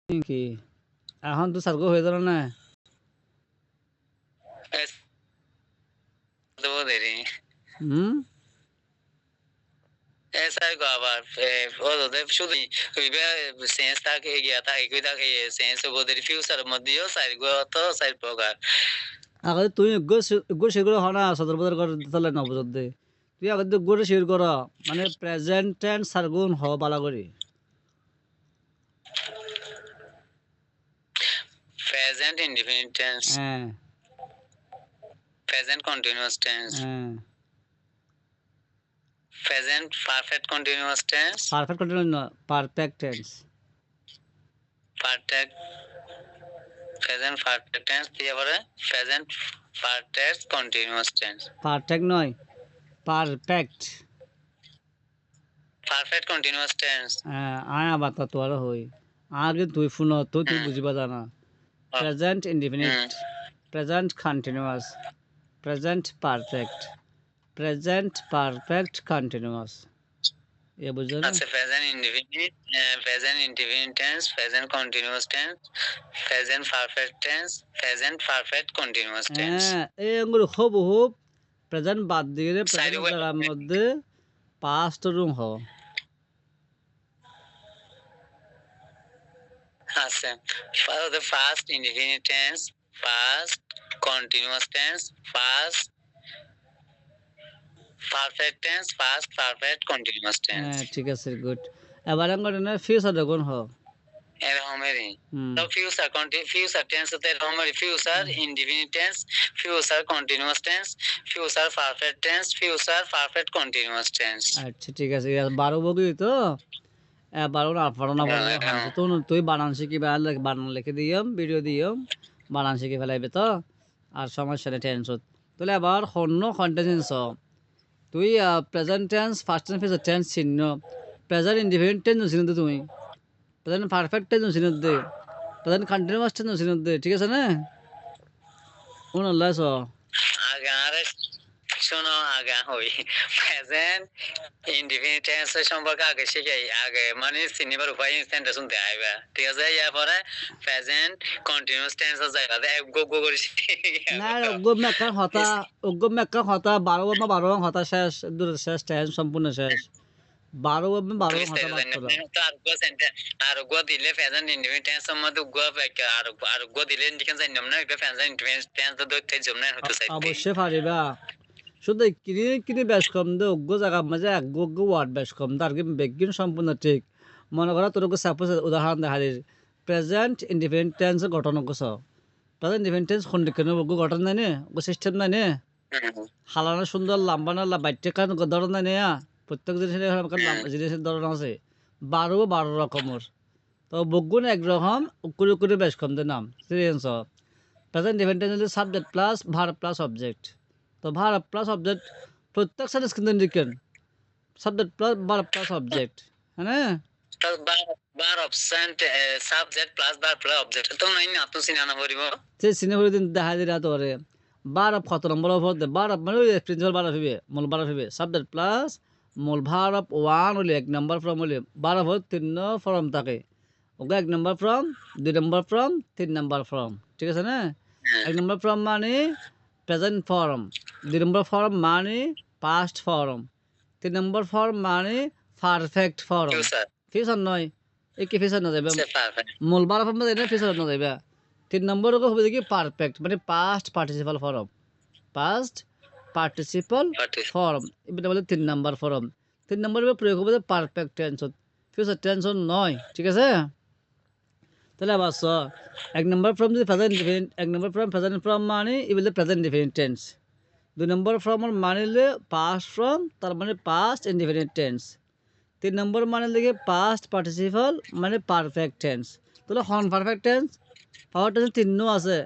কি এখন তো সার্গো হয়ে গেল না দেবো দেরি হুম ऐसा আবার ওদের শুধু সেন্স থাকে গিয়া থাকে কই থাকে সেন্স ওদের ফিউচার মধ্যেও সাইগো তো সাইড প্রকার আগে তুই গো সেগুলো হয় না সদর বদর করে তাহলে না বুঝত দে তুই আগে তো গোটা শেয়ার কর মানে প্রেজেন্ট টেন্স সার্গুন হ বালা করে প্রেজেন্ট ইনডিফিনিট টেন্স হ্যাঁ প্রেজেন্ট কন্টিনিউয়াস টেন্স হ্যাঁ present perfect continuous tense perfect continue না perfect tense perfect present perfect tense দিয়ে পরে present perfect continuous tense perfect নয় পারফেক্ট পারফেক্ট কন্টিনিউয়াস টেন্স আয় আবার তা তো আর হই আগে তুই ফোন তো তুই বুঝিবা জানা present indefinite present continuous present perfect present perfect continuous এ বুঝছো না আচ্ছা present indefinite tense present continuous tense present perfect tense present perfect continuous tense হ্যাঁ এই আঙ্গুর খুব প্রেজেন্ট বাদ দিয়ে প্রেজেন্ট জায়গার মধ্যে পাস্ট রুম হ আচ্ছা the past indefinite tense past continuous tense past perfect tense past perfect continuous tense হ্যাঁ ঠিক আছে গুড এবার আঙ্গুর না ফিউচার দেখুন হ এরকমেরই তো ফিউচার টেন্স হতে এরকমেরই future indefinite tense future continuous tense future perfect tense future perfect continuous tense আচ্ছা ঠিক আছে 12 বগি তো 12 না 18 না বলে তো তুই বানান শিখি বানান লিখে দিয়াম ভিডিও দিয়াম বানান শিখে ফেলাইবে তো আর সমস্যা নেই টেনশন তাহলে আবার অন্য কন্টেন্স তুই present tense first tense future tense চিহ্ন প্রেজেন্ট ইনডিফিনিট টেন্স চিহ্ন দে তুমি প্রেজেন্ট পারফেক্ট টেন্স চিহ্ন দে প্রেজেন্ট কন্টিনিউয়াস টেন্স চিহ্ন দে ঠিক আছে না উনল্লাস আগে আরে শোনো আগে হই প্রেজেন্ট ইনডিফিনিট টেন্স সম্পর্কে আগে শিখাই আগে মানে চিনিবার উপায় সেন্টেন্স শুনতে আইবা ঠিক আছে ইয়া পরে প্রেজেন্ট কন্টিনিউয়াস টেন্স যাইবা গো গো করে না অগ্য মেকা হতা 12 হতা শেষ শেষ টেন্স সম্পূর্ণ শেষ 12 হতা আর গো দিলে প্রেজেন্ট ইনডিফিনিট টেন্স মধ্যে গো আর গো দিলে ইন্ডিকেশন জানি না প্রেজেন্ট ইনডিফিনিট টেন্স তো ধরতে জন্য হতে চাই অবশ্যই পারিবা শুধু কিনে বেশ কম দে অগ্য জায়গা মাঝে অগ্য ওয়ার্ড বেশ কম তার কি বেগিন সম্পূর্ণ ঠিক মনে করা তোর সাপোজ উদাহরণ দেখা দিস প্রেজেন্ট ইনডিফিনিট টেন্স গঠন কছ প্রেজেন্ট ইনডিফিনিট টেন্স খন্ডিকন অগ্য গঠন নাই নে অগ্য সিস্টেম নাই নে হালানো সুন্দর লাম্বানা বাইটে কান ধরন নাই নে প্রত্যেক জিনিসের ধরন আছে 12 রকমের তো বগুন একরকম করে বেশ কম দে নাম serious present indefinite tense subject plus verb plus object তো ভার্ব প্লাস অবজেক্ট প্রত্যেক সেন্টেন্স কিন্তু লিখেন subject plus verb plus object হ্যাঁ বার অপশন সাবজেক্ট প্লাস বার প্লাস অবজেক্ট তো নাই না তো সিনানা করিব সেই সিনেমার দিন দেখা দিরা তোরে ভার্ব কত নম্বর অফ ভার্ব মানে প্রিন্সিপাল ভার্ব হইবে মূল ভার্ব হইবে সাবজেক্ট প্লাস মূল ভার্ব 1 হইলে 1 নাম্বার ফর্ম হইলে ভার্ব হল 3 ফর্ম থাকে ওকে 1 number form 2 number form 3 number form ঠিক আছে না 1 নাম্বার ফর্ম মানে প্রেজেন্ট ফর্ম 2 নম্বর ফর্ম মানে পাস্ট ফর্ম 3 নম্বর ফর্ম মানে পারফেক্ট ফর্ম ফিউচার নয় এই কি ফিউচার না যাবে মূল বার ফর্ম না ফিউচার না যাবে 3 নম্বর হবে দেখি পারফেক্ট মানে past participle form past participle form এটা বলে 3 নম্বর ফর্ম 3 নম্বরের প্রয়োগ হবে পারফেক্ট টেন্স ফিউচার টেন্স নয় ঠিক আছে তাহলে আবার 1 নম্বর ফর্ম যদি প্রেজেন্ট ইনডিফিনিট 1 নম্বর ফর্ম প্রেজেন্ট ফর্ম মানে ইবলে প্রেজেন্ট ইনডিফিনিট টেন্স 2 নম্বর ফর্ম মানিলে পাস্ট ফর্ম তার মানে পাস্ট ইনডিফিনিট টেন্স 3 নম্বর মানে লিখে পাস্ট পার্টিসিপাল মানে পারফেক্ট টেন্স তাহলে হন পারফেক্ট টেন্স পাওয়ার টেন্স 3 আছে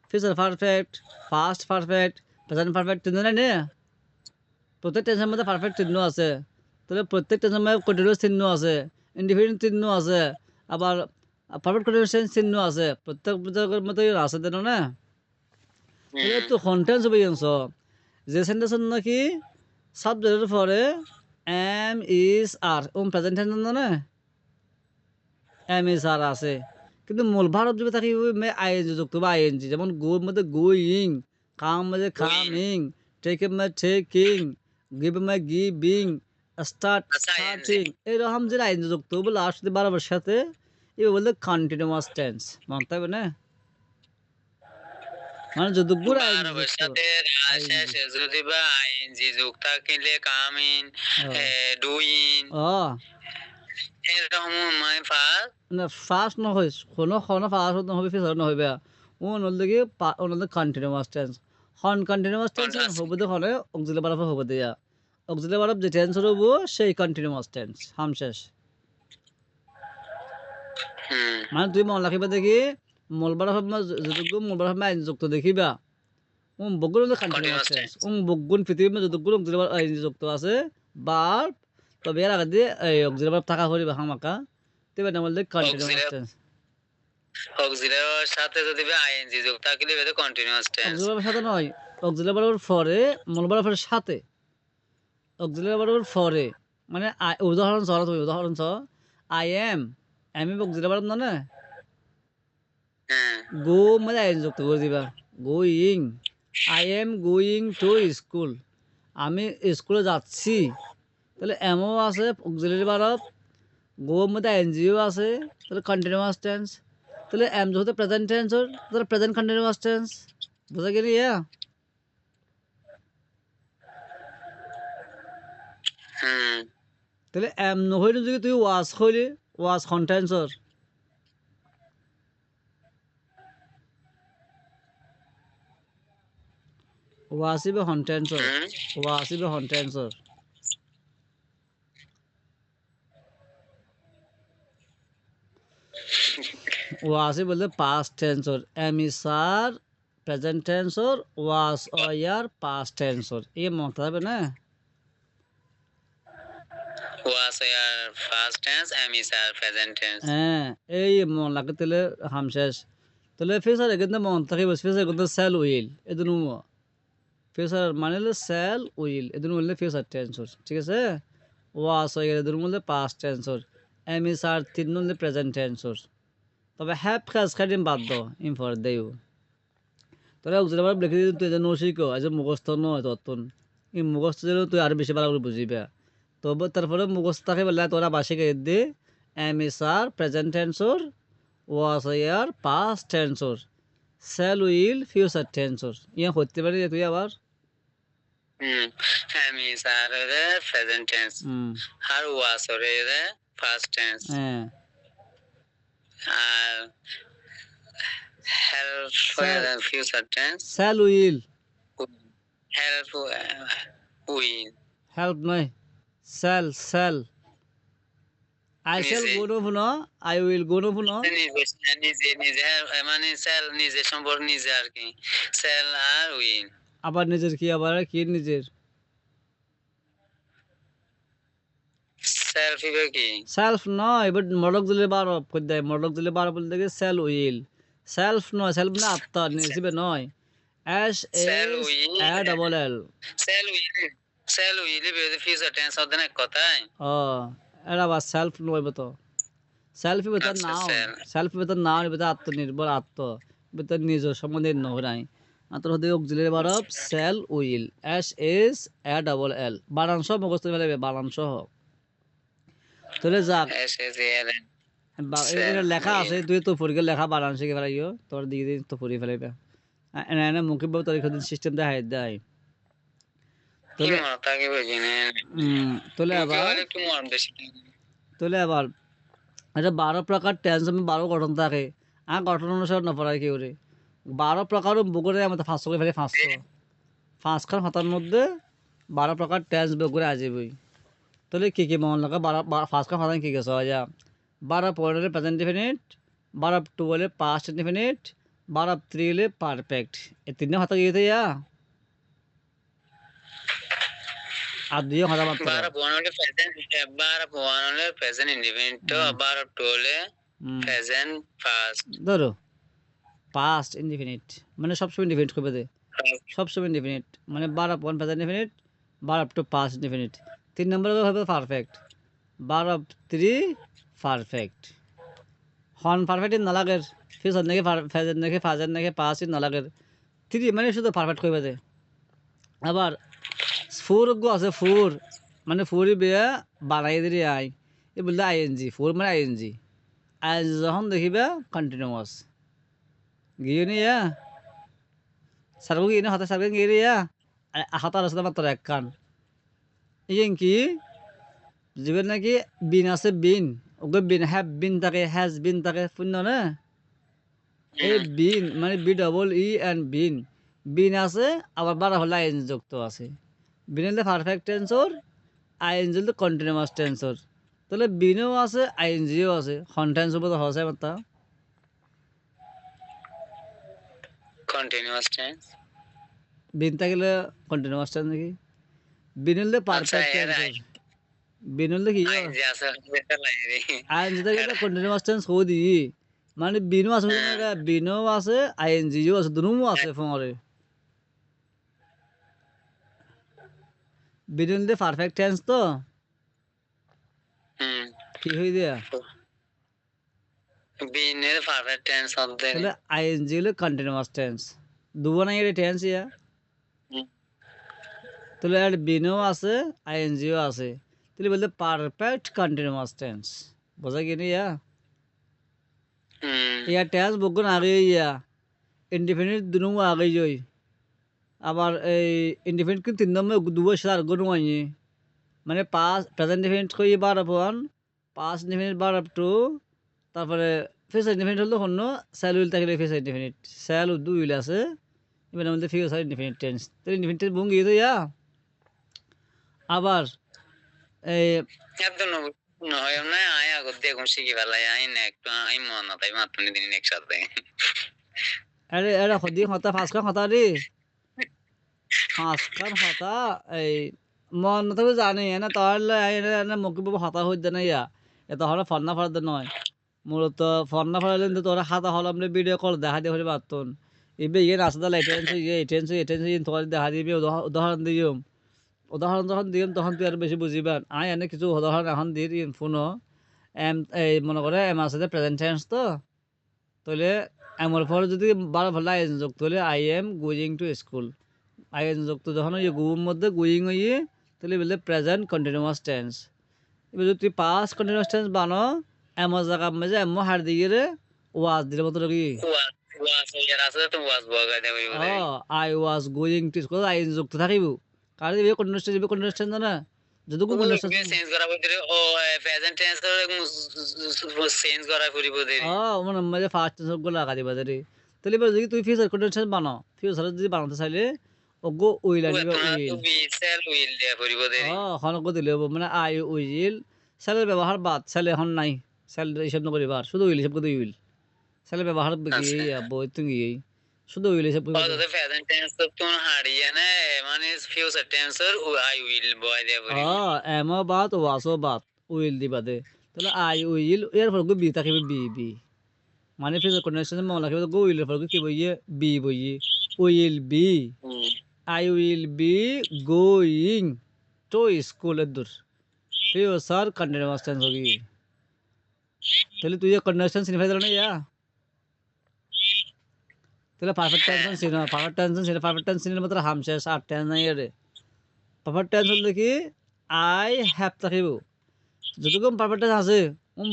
future perfect past perfect present perfect 3 নাই না প্রত্যেক টেন্সের মধ্যে পারফেক্ট 3 আছে তাহলে প্রত্যেক টেন্সের মধ্যে কন্টিনিউয়াস 3 আছে ইনডিফিনিট 3 আছে আবার পারফেক্ট কন্টিনিউয়াস চিহ্ন আছে প্রত্যেক জায়গার মধ্যে আছে দেন না তো কন্টেন্স হবে যে সেন্টেন্স নাকি সাবজেক্টের পরে am is are present tense না এম ইজ আর আছে কিন্তু মূল ভারত যদি থাকি মে আইএনজি যুক্ত বা আইএনজি, যেমন গোর মধ্যে গোয়িং, কাম মধ্যে Going. কামিং, টেক মধ্যে টেকিং, গিভ মধ্যে giving, start That's ING. Starting, এরকম যে আইএনজি যুক্ত হবে লাস্ট বারবার সাথে, এ বলতে কন্টিনিউয়াস টেন্স মানতে হবে না, মানে যতগুলো আইএনজি বারবার যুক্ত সাথে আইএনজি। শেষে যদি বা আইএনজি যুক্ত থাকলে কামিং, ডুইং, ও এরকম মানে ফার্স্ট। না ফার্স্ট নহয়, কোনো ফার্স্ট নহ'বে ফিচাৰ নহ'বে, ওনলৈকে ওনলৈ কণ্টিনিউৱাছ টেন্স, কণ্টিনিউৱাছ টেন্স হ'ব দে হ'লে অক্সিলারি ভার্ব হ'ব দিয়া, অক্সিলারি ভার্ব যে টেন্স হ'ব সেই কণ্টিনিউৱাছ টেন্স হামশেষ। মানে তুমি মন রাখিবা দেখি মূল ভার্ব যতগুলো মূল ভার্ব আইনজি যুক্ত দেখিবা বগুণ কন্টিনিউয়াস টেন্স, বগুণ পৃথিবীর যতগুলো অক্সিলারি ভার্ব আইনজি যুক্ত আছে ভার্ব, তবে এর আগে দিয়ে এই অক্সিলারি ভার্ব থাকা করিবা হামাকা, তবে না বলতে কন্টিনিউয়াস টেন্স। অক্সিলারির সাথে যদি আইএনজি যুক্ত থাকলে এটা কন্টিনিউয়াস টেন্স। অক্সিলারি ভার্বের সাথে নয়, অক্সিলারি ভার্বের পরে মূল ভার্বের সাথে, অক্সিলারি ভার্বের পরে, মানে উদাহরণ সহ তুমি উদাহরণ সহ আই এম, আমি অক্সিলারি ভার্ব না, হ্যাঁ, গো মানে আইন যুক্ত করে দিবা, going, I am going to school, আমি স্কুলে যাচ্ছি, তাহলে এমও আছে অক্সিলারি ভার্ব, গো মধ্যে এনজিও আছে, তাহলে কন্টিনিউয়াস টেন্স, তাহলে এম যেহেতু প্রেজেন্ট টেন্স ওর, তাহলে প্রেজেন্ট কন্টিনিউয়াস টেন্স, বুঝা গেলি? তাহলে এম নহইলে যদি তুই ওয়াজ হইলে ওয়াজ কন্টেন্সর, ওয়াসিবে কন্টেন্সর, ওয়াসিবে কন্টেন্সর, ওয়াসি বলতে পাস্ট টেন্সর, এম ইজ আর প্রেজেন্ট টেন্সর, ওয়াজ ইয়ার পাস্ট টেন্সর, এই মত হবে না? was your past tense, am is our present tense. হ্যাঁ, এই মন লাগে তাহলে হামশেষ, তাহলে ফিউচারে কিন্তু মন থাকিব, ফিউচার কিন্তু সেল উইল এদুনু, ফিউচার মানে হলো সেল উইল এদুনু বললে ফিউচার টেন্সর, ঠিক আছে? ওয়াস হয়ে গেলে এদুনু বললে পাস্ট টেন্সর, এম ইজ আর তিন বললে প্রেজেন্ট টেন্সর, তবে হ্যাভ কাজ খাইদিম বাদ দ ইনফর দেও, তোরা অক্সিলারি ভার্ব লিখে দিই তুই যে নশিকো আজ মুখস্থ নয় ততন, এই মুখস্থ দিলে তুই আরো বেশি ভালো করে বুঝিবে, তবে তারপরে মুখস্থ থাকে বললে তোরা বাসিকে দে, এম ইজ আর প্রেজেন্ট টেন্সর, ওয়াস ইয়ার পাস্ট টেন্সর, সেল উইল ফিউচার টেন্সর, ইয়া করতে পারি তুই আবার। Am is our present tense. R was the past tense. হ্যাঁ, আর help for the future tense. Shall will, Help will. Help নয়, সেল সেল, আই সেল নিজে। গো নো ফুনো, আই উইল গো নো ফুনো, নিজে নিজে মানে সেল নিজে সম্পর্ক নিজে আর কি, সেল আর উইল। আবার নিজের কি, আবার কি নিজের, সেলফ ইবে কি? সেলফ নয়, এবার মডক দিলে বারো করে দেয়, মডক দিলে বারো বলতে গিয়ে সেল উইল, সেলফ নয়, সেলফ না আত্মা নিজে নয়, S shall S will. A double L, shall will, shall will ইবে ফিউচার টেন্স হতে না কথাই। ও এটা আবার সেলফ নয় তো, সেলফি বেতন আচ্ছা, নাও, সেল। সেলফি বেতন নাও বেতন আত্মনির্ভর বেতন নিজ সম্বন্ধে নাই, আত্ম হতে auxiliary verb shall will, S S A double L, বানান সহ মুখস্থ ফেলবে, বানান সহ, তাহলে যাক এস এস এল। এটা লেখা আছে, তুই তো পরীক্ষা লেখা বানান শিখে ফেলাইও, তোর দিকে দিন তো পড়ে ফেলাইবে, এনে এনে মুখে বউ তোর সিস্টেম দেখাই দেয়, কি মাথা কি বুঝি না। তাহলে আবার একটু মন বেশি। তাহলে আবার এটা 12 প্রকার টেন্স, আমি 12 গঠন থাকে, আর গঠন অনুসারে না পড়ায় কি করে 12 প্রকার বগুড়ে আমাদের 500 করে ফেলে, 500 খাতার মধ্যে 12 প্রকার টেন্স বগুড়ে আসবই, তাহলে কি কি মন লাগা 5 খাতা কি গেছে যা 12 পয়েন্ট প্রেজেন্ট ডেফিনিট, 12 টু হলে পাস্ট ডেফিনিট, 12 3 হলে পারফেক্ট, এই তিনটা খাতা গিয়ে ইয়া আর দুই খাতা মাত্র, 12 হলে প্রেজেন্ট, 12 হলে প্রেজেন্ট ইনডিফিনিট, 12 হলে প্রেজেন্ট ফার্স্ট। ধরো পাস্ট ইনডিফিনিট মানে সবসময় ইনডিফিনিট করবে দে, সবসময় ইনডিফিনিট মানে 12 point present indefinite, 12 two past indefinite, 3 নম্বরে হবে পারফেক্ট, 12 3 পারফেক্ট, হন পারফেক্ট নালাগের ফিউচার নাকি ফেজের নাকি ফাজের নাকি পাস নালাগের থ্রি মানে শুধু পারফেক্ট কইবা দে আবার ফোর গো আছে ফোর মানে ফোরই বেয়া বানাই দিলি আই এ বললে আইএনজি ফোর মানে আইএনজি আইএনজি যখন দেখিবা কন্টিনিউয়াস গিয়ে নিয়া সার্গো গিয়ে হাতে সার্গো গিয়ে নিয়া হাতার আছে মাত্র এক কান ইয়ে কি যেগুলো নাকি বিন আছে বিন ওকে বিন হ্যাভ বিন থাকে হ্যাজ বিন থাকে শূন্য না এই বিন মানে বি ডবল ই এন্ড বিন বিন আছে আবার বারা হলে আইএন যুক্ত আছে বিন হলে পারফেক্ট টেন্সর আইএনজি হলে কন্টিনিউয়াস টেন্সর তাহলে বিনও আছে আইএনজিও আছে হন টেন্সর মতো হসে মাত্রা কন্টিনিউয়াস টেন্স বিন থাকলে কন্টিনিউয়াস টেন্স নাকি বিন হলে পারফেক্ট টেন্সর বিন হলে কি আইএনজি আছে বেটা লাইরে আইএনজি থাকলে কন্টিনিউয়াস টেন্স হয়ে দি মানে বিনও আছে বিনও আছে আইএনজিও আছে দুনো আছে ফোরে বিন হলে পারফেক্ট টেন্স তো কি হয়ে দেয়া বিনের পারফেক্ট টেন্স হবে তাহলে আইএনজি হলো কন্টিনিউয়াস টেন্স দুবো না এর টেন্স ইয়া তাহলে এর বিনও আছে আইএনজিও আছে তাহলে বলতে পারফেক্ট কন্টিনিউয়াস টেন্স বোঝা গেনি ইয়া ইয়া টেন্স বগুন আগে ইয়া ইনডিফিনিট দুনো আগে যাই আবার এই ইনডিফিনিট কিন্তু তিন নম্বর দুবো সার গুণ আইনি মানে পাস প্রেজেন্ট ডিফিনিট কই বার অফ ওয়ান পাস ডিফিনিট বার অফ টু তারপরে ফিউচার ইনডিফিনিট হলো অন্য সেল উইল থাকলে ফিউচার ইনডিফিনিট সেল দুই উইল আছে এবার আমাদের ফিউচার ইনডিফিনিট টেন্স তাহলে ইনডিফিনিট টেন্স বুঙ্গি তো ইয়া আবার এই একদম নয় না আয় আগত দেখুন শিখি ফেলাই আই না একটু আই মন না তাই মাত্র দিন একসাথে আরে এরা সদি হতা ফাঁসখান হতা রে ফাঁসখান হতা এই মন না থাকবে জানি না তাহলে এনে মুখে হতা হইতে না ইয়া এত হলে ফন্না ফরাতে নয় মূলত ফন্না ফরালে কিন্তু তোরা হাতা হল আমরা ভিডিও কল দেখা দিয়ে হলে পারতন এবার ইয়ে রাস্তা এটেন্স তোমার দেখা দিবি উদাহরণ দিম উদাহরণ যখন দিম তখন তুই আর বেশি বুঝিবেন আই এনে কিছু উদাহরণ এখন দিই ফোনও এই মনে করে এম আছে প্রেজেন্ট টেন্স তো তাহলে এমর পরে যদি বারো ভালো আইএন যুক্ত হলে I am going to school in যুক্ত যখন ওই গুর মধ্যে গোয়িং হইয়ে তাহলে বললে প্রেজেন্ট কন্টিনিউয়াস টেন্স এবার যদি তুই পাস কন্টিনিউয়াস টেন্স বানো এমন জায়গা মাঝে এমন হার দিয়ে রে ওয়াজ দিলে মতো কি I was going to school in যুক্ত থাকিব কারণ এই কন্টিনিউয়াস টেন্স না যদি কোনো চেঞ্জ করা বলতে ও প্রেজেন্ট টেন্স চেঞ্জ করা করিব দেরি মানে মাঝে ফার্স্ট টেন্স গুলো লাগা দিবা দেরি তাহলে এবার যদি তুই ফিউচার কন্টিনিউয়াস টেন্স বানাও ফিউচার যদি বানাতে চাইলে ওগো উইল আনিবা উইল সেল উইল দিয়া করিব দেরি হনগো দিলে হবো মানে আই উইল সেলের ব্যবহার বাদ সেল এখন নাই সেল হিসাব নকরিবা শুধু উইল হিসাব করে উইল সেলের ব্যবহার গিয়ে বই তুমি শুধু উইল হিসাব করে তো প্রেজেন্ট টেন্স তো তুন হারিয়ে না মানে ফিউচার টেন্সর আই উইল বয় দিয়া করিব এম বাদ ওয়াসও বাদ উইল দিবা দে তাহলে আই উইল এর পর বি থাকিবে বি মানে ফিউচার কন্ডিশন মামলা রাখিবে গো উইলের পর কি বইয়ে বি বইয়ে will be I will be going to school এর ফিউচার কন্টিনিউয়াস টেন্স होगी তাহলে তুই কন্ডিশন সিনিফাই দিল না ইয়া তাহলে পারফেক্ট টেন্স সিনো পারফেক্ট টেন্স সিনের মাত্র হাম শেষ আর টেন্স নাই রে পারফেক্ট টেন্স হল কি আই হ্যাভ থাকিব যতক্ষণ পারফেক্ট টেন্স আছে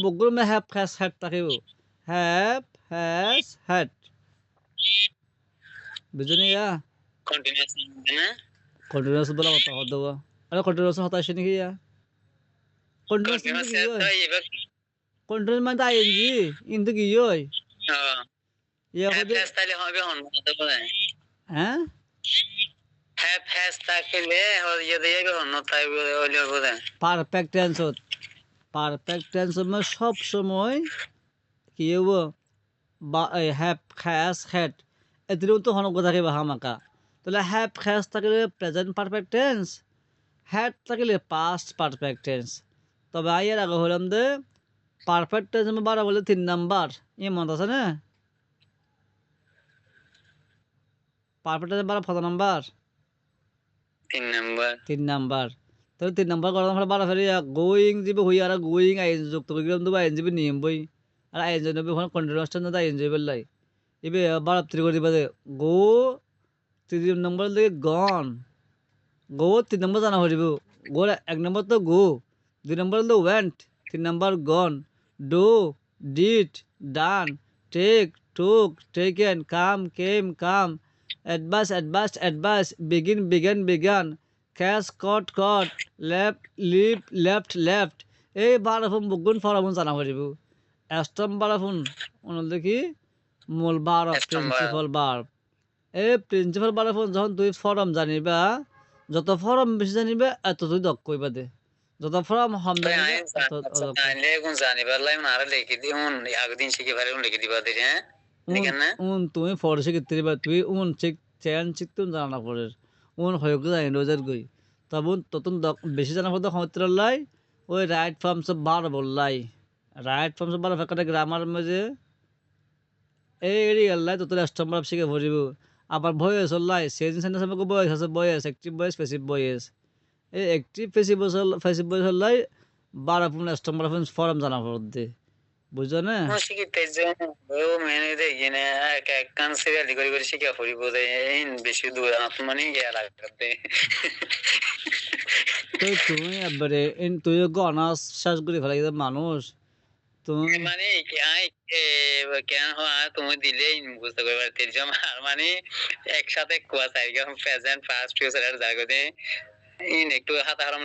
বগুলো মে হ্যাভ হ্যাজ হ্যাড থাকিব হ্যাভ হ্যাজ হ্যাড বুঝনি ইয়া কন্টিনিউয়াস না কন্টিনিউয়াস বলা কথা হদ দেবো আরে কন্টিনিউয়াস হতা আসে নাকি ইয়া কন্টিনিউয়াস কন্টিনিউয়াস মানে আইএনজি কিন্তু কি হয় ইয়া হবে তাহলে হবে হন হ্যাঁ হ্যাভ হ্যাজ থাকলে ইয়ে দিয়ে হন তাই হইলে হবে পারফেক্ট টেন্স মানে সব সময় কি হবো বা হ্যাভ হ্যাজ হ্যাড এদের তো হন কথা থাকিব হামাকা তাহলে হ্যাভ হ্যাজ থাকলে প্রেজেন্ট পারফেক্ট টেন্স হ্যাড থাকলে পাস্ট পারফেক্ট টেন্স তবে আইয়ের আগে হলাম দে পারফেক্ট টেন্স আমি বারো বলে 3 নাম্বার মনে আছে না পারফেক্ট টেন্স বারো কত নাম্বার 3 নাম্বার তাহলে 3 নাম্বার করার পরে বারো ফেরি গোয়িং যাবে হই আর গোয়িং আইন যুক্ত করে গেলাম তো আইন যাবে নিয়ম বই আর আইএনজি নবী ওখানে কন্টিনিউয়াস টেন্স দা আইএনজি বললাই ইবে বারব ত্রি করে দিবা গো 3 নম্বর দিকে গন গো 3 নম্বর জানা হইব গো 1 নম্বর তো গো 2 নম্বর হলো ওয়েন্ট 3 নম্বর gone do did done take took taken come came come advice began cash caught left left এই বারফুন বুগুন ফরাফুন জানা হইব অষ্টম বারফুন অনল দেখি মূল বারব Estomba. প্রিন্সিপাল বারব এই প্রিন্সিপাল বারফুন যখন তুই ফরম জানিবা যত ফরম বেশি জানিবে এত তুই দক্ষ হইবা দে যত ফরম কম জানিবে এত অদক্ষ Anle kun zani barlai mara leki di un agdin shiki bare un leki di ba dire hain উন nikan na উন তুমি ফরসে কিত্তি বা তুই উন চেক চেন চিকতুন জানা না পড়ের উন হয়ক জানি রোজার গই তবুন ততুন বেশি জানা পড়তে ক্ষমতা লাই ওই রাইট ফর্মস অফ বার বললাই রাইট ফর্মস অফ বার ফেকাটা গ্রামার মাঝে এই এড়ি গেল্লাই তো তোর অষ্টম বার শিখে ভরিব আবার ভয়েস হল্লাই সেদিন সেন্টেন্স আমাকে বয়েস আছে বয়েস অ্যাক্টিভ বয়েস প্যাসিভ বয়েস এই অ্যাক্টিভ প্যাসিভ বয়েস হল্লাই বার আপন অষ্টম বার ফর্ম জানা পড়তে বুঝছো না un shiki tejo o mene de gine ka kan serial di gori gori shiki afori bo de in beshi du atmani gya lagte তো তুমি এবারে তুই অনার্স শেষ করে ফেলা গেছে মানুষ তুমি মানে কি আই কেন হয় তুমি দিলে বুঝতে পারবে তেজম আর মানে একসাথে কুয়া চাই প্রেজেন্ট পাস্ট ফিউচার আর জাগতে ইন একটু হাত হারাম